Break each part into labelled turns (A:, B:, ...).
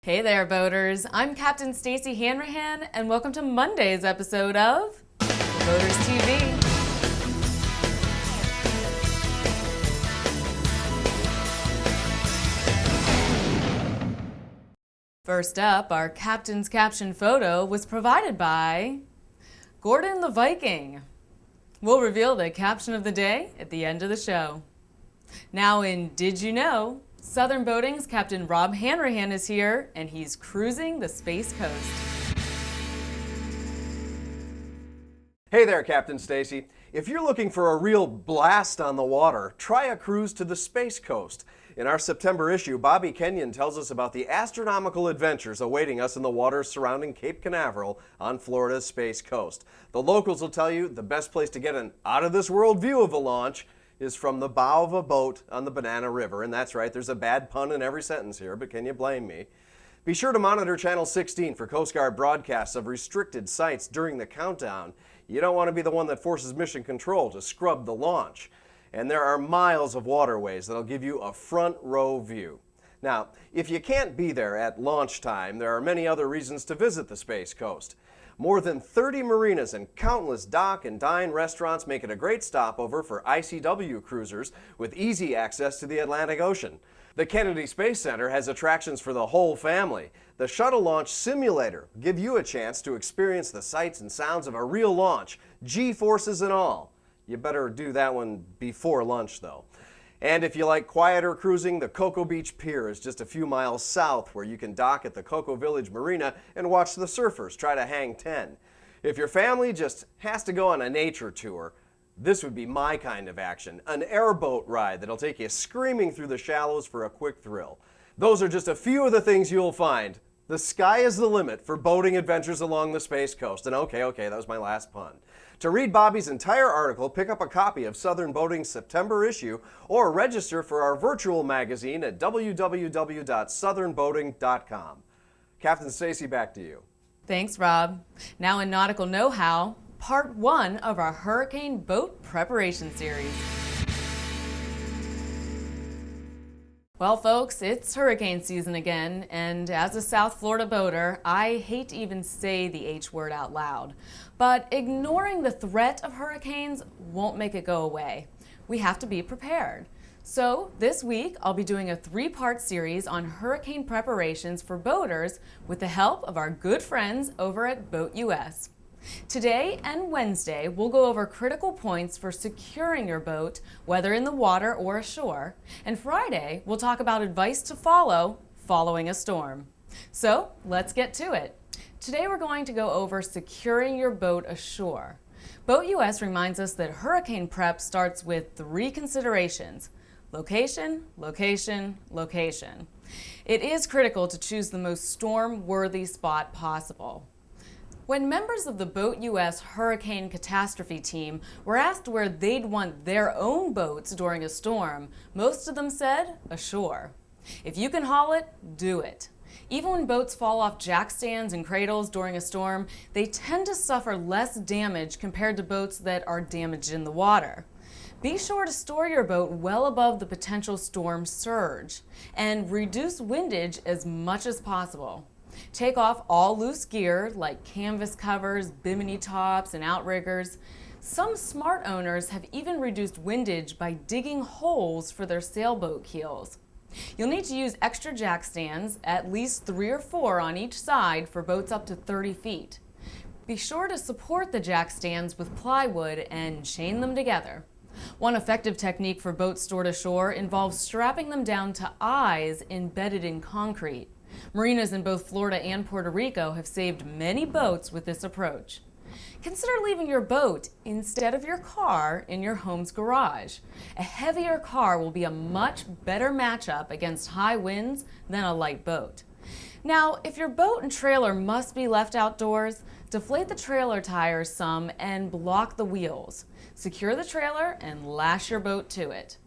A: Hey there, boaters. I'm Captain Stacey Hanrahan, and welcome to Monday's episode of Boaters TV. First up, our Captain's Caption photo was provided by Gordon the Viking. We'll reveal the caption of the day at the end of the show. Now in Did You Know? Southern Boating's Captain Robb Hanrahan is here, and he's cruising the Space Coast.
B: Hey there, Captain Stacey. If you're looking for a real blast on the water, try a cruise to the Space Coast. In our September issue, Bobby Kenyon tells us about the astronomical adventures awaiting us in the waters surrounding Cape Canaveral on Florida's Space Coast. The locals will tell you the best place to get an out-of-this-world view of the launch is from the bow of a boat on the Banana River. And that's right, there's a bad pun in every sentence here, but can you blame me? Be sure to monitor Channel 16 for Coast Guard broadcasts of restricted sites during the countdown. You don't want to be the one that forces Mission Control to scrub the launch. And there are miles of waterways that'll give you a front row view. Now, if you can't be there at launch time, there are many other reasons to visit the Space Coast. More than 30 marinas and countless dock and dine restaurants make it a great stopover for ICW cruisers with easy access to the Atlantic Ocean. The Kennedy Space Center has attractions for the whole family. The Shuttle Launch Simulator will give you a chance to experience the sights and sounds of a real launch, G-forces and all. You better do that one before lunch, though. And if you like quieter cruising, the Cocoa Beach Pier is just a few miles south, where you can dock at the Cocoa Village Marina and watch the surfers try to hang 10. If your family just has to go on a nature tour, this would be my kind of action, an airboat ride that'll take you screaming through the shallows for a quick thrill. Those are just a few of the things you'll find. The sky is the limit for boating adventures along the Space Coast. And okay, that was my last pun. To read Bobby's entire article, pick up a copy of Southern Boating's September issue or register for our virtual magazine at www.southernboating.com. Captain Stacey, back to you.
A: Thanks, Rob. Now in Nautical Know-How, part 1 of our Hurricane Boat Preparation Series. Well, folks, it's hurricane season again, and as a South Florida boater, I hate to even say the H word out loud. But ignoring the threat of hurricanes won't make it go away. We have to be prepared. So this week, I'll be doing a 3-part series on hurricane preparations for boaters with the help of our good friends over at boatu.s. Today and Wednesday, we'll go over critical points for securing your boat, whether in the water or ashore. And Friday, we'll talk about advice to follow following a storm. So let's get to it. Today, we're going to go over securing your boat ashore. boatu.s reminds us that hurricane prep starts with 3 considerations: location, location, location. It is critical to choose the most storm-worthy spot possible. When members of the boatu.s Hurricane Catastrophe Team were asked where they'd want their own boats during a storm, most of them said ashore. If you can haul it, do it. Even when boats fall off jack stands and cradles during a storm, they tend to suffer less damage compared to boats that are damaged in the water. Be sure to store your boat well above the potential storm surge and reduce windage as much as possible. Take off all loose gear like canvas covers, bimini tops, and outriggers. Some smart owners have even reduced windage by digging holes for their sailboat keels. You'll need to use extra jack stands, at least 3 or 4 on each side for boats up to 30 feet. Be sure to support the jack stands with plywood and chain them together. One effective technique for boats stored ashore involves strapping them down to eyes embedded in concrete. Marinas in both Florida and Puerto Rico have saved many boats with this approach. Consider leaving your boat instead of your car in your home's garage. A heavier car will be a much better matchup against high winds than a light boat. Now, if your boat and trailer must be left outdoors, deflate the trailer tires some and block the wheels. Secure the trailer and lash your boat to it.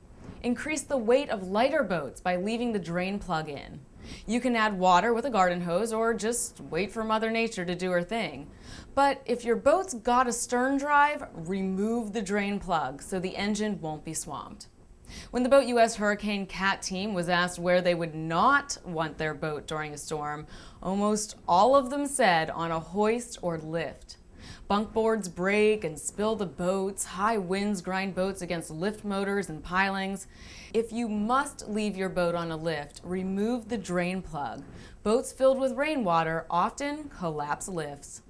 A: Increase the weight of lighter boats by leaving the drain plug in. You can add water with a garden hose or just wait for Mother Nature to do her thing. But if your boat's got a stern drive, remove the drain plug so the engine won't be swamped. When the boatu.s Hurricane Cat team was asked where they would not want their boat during a storm, almost all of them said on a hoist or lift. Bunk boards break and spill the boats, high winds grind boats against lift motors and pilings. If you must leave your boat on a lift, remove the drain plug. Boats filled with rainwater often collapse lifts.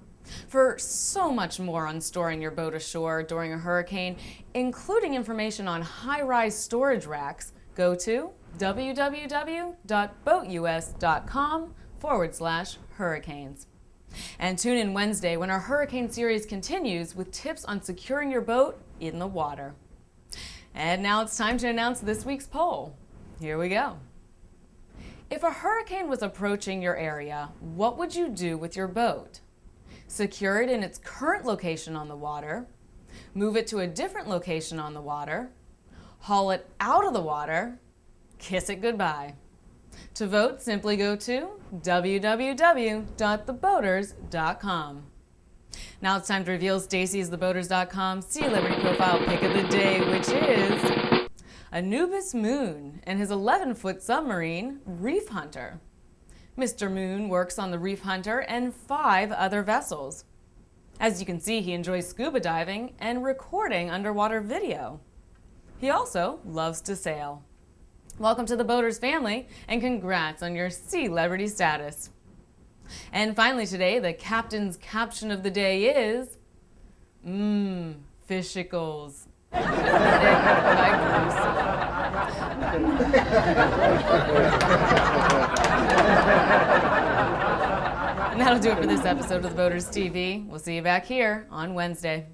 A: For so much more on storing your boat ashore during a hurricane, including information on high-rise storage racks, go to www.boatu.s.com/hurricanes. And tune in Wednesday when our hurricane series continues with tips on securing your boat in the water. And now it's time to announce this week's poll. Here we go. If a hurricane was approaching your area, what would you do with your boat? Secure it in its current location on the water, move it to a different location on the water, haul it out of the water, kiss it goodbye. To vote, simply go to www.theboaters.com. Now it's time to reveal Stacey's theboaters.com Sealebrity profile pick of the day, which is Anubis Moon and his 11-foot submarine, Reef Hunter. Mr. Moon works on the Reef Hunter and 5 other vessels. As you can see, he enjoys scuba diving and recording underwater video. He also loves to sail. Welcome to the Boaters family, and congrats on your Sealebrity status. And finally today, the captain's caption of the day is, fishicles. By Bruce. And that'll do it for this episode of the Boaters TV. We'll see you back here on Wednesday.